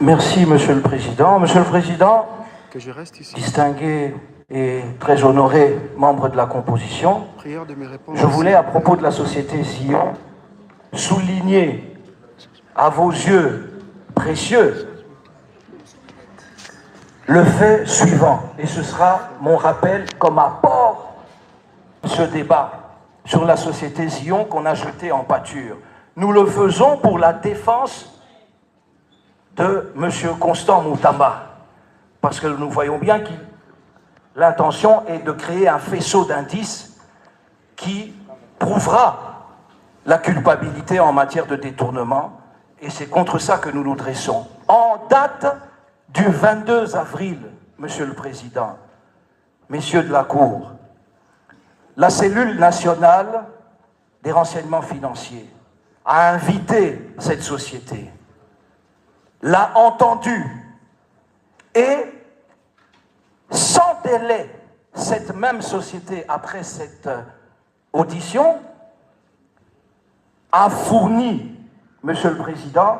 Merci, Monsieur le Président. Monsieur le Président, que je reste ici. Distingué et très honoré membre de la composition, je voulais, à propos de la société Sion, souligner à vos yeux précieux le fait suivant, et ce sera mon rappel comme apport à ce débat sur la société Sion qu'on a jeté en pâture. Nous le faisons pour la défense de M. Constant Moutamba, parce que nous voyons bien que l'intention est de créer un faisceau d'indices qui prouvera la culpabilité en matière de détournement, et c'est contre ça que nous nous dressons. En date du 22 avril, Monsieur le Président, messieurs de la Cour, la cellule nationale des renseignements financiers a invité cette société, l'a entendu, et sans délai, cette même société, après cette audition, a fourni, Monsieur le Président,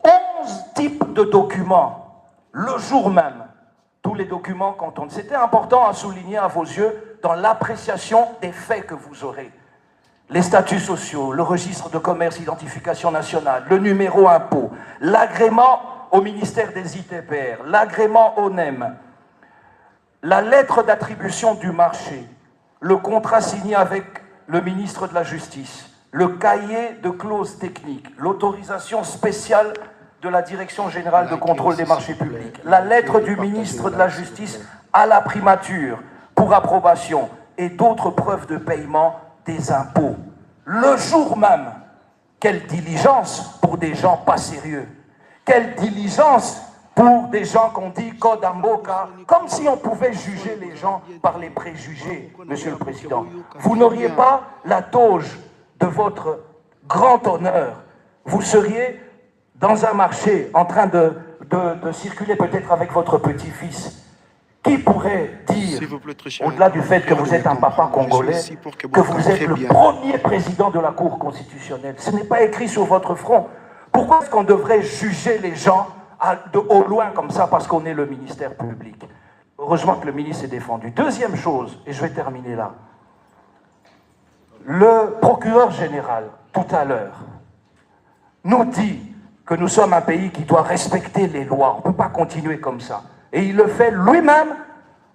11 types de documents, le jour même, tous les documents contenus. C'était important à souligner à vos yeux dans l'appréciation des faits que vous aurez. Les statuts sociaux, le registre de commerce identification nationale, le numéro impôt, l'agrément au ministère des ITPR, l'agrément au NEM, la lettre d'attribution du marché, le contrat signé avec le ministre de la Justice, le cahier de clauses techniques, l'autorisation spéciale de la Direction générale de contrôle des marchés publics, la lettre du ministre de la Justice à la primature pour approbation et d'autres preuves de paiement des impôts. Le jour même, quelle diligence pour des gens pas sérieux, quelle diligence pour des gens qu'on dit code amboka, comme si on pouvait juger les gens par les préjugés, Monsieur le Président. Vous n'auriez pas la toge de votre grand honneur. Vous seriez dans un marché en train de circuler peut-être avec votre petit-fils. Qui pourrait dire, au-delà du fait que vous êtes un papa congolais, que vous êtes le premier président de la Cour constitutionnelle? Ce n'est pas écrit sur votre front. Pourquoi est-ce qu'on devrait juger les gens au loin comme ça parce qu'on est le ministère public? Heureusement que le ministre est défendu. Deuxième chose, et je vais terminer là. Le procureur général, tout à l'heure, nous dit que nous sommes un pays qui doit respecter les lois. On ne peut pas continuer comme ça. Et il le fait lui-même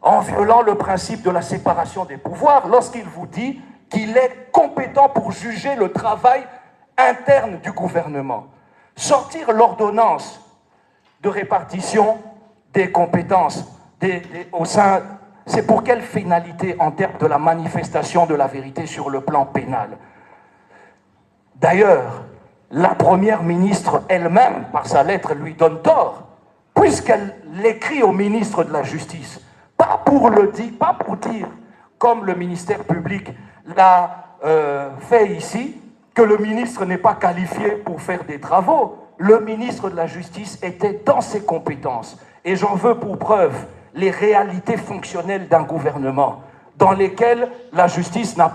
en violant le principe de la séparation des pouvoirs lorsqu'il vous dit qu'il est compétent pour juger le travail interne du gouvernement. Sortir l'ordonnance de répartition des compétences au sein, c'est pour quelle finalité en termes de la manifestation de la vérité sur le plan pénal? D'ailleurs, la première ministre elle-même, par sa lettre, lui donne tort, puisqu'elle l'écrit au ministre de la Justice, pas pour dire, comme le ministère public l'a fait ici, que le ministre n'est pas qualifié pour faire des travaux. Le ministre de la Justice était dans ses compétences. Et j'en veux pour preuve les réalités fonctionnelles d'un gouvernement dans lesquelles la justice n'a pas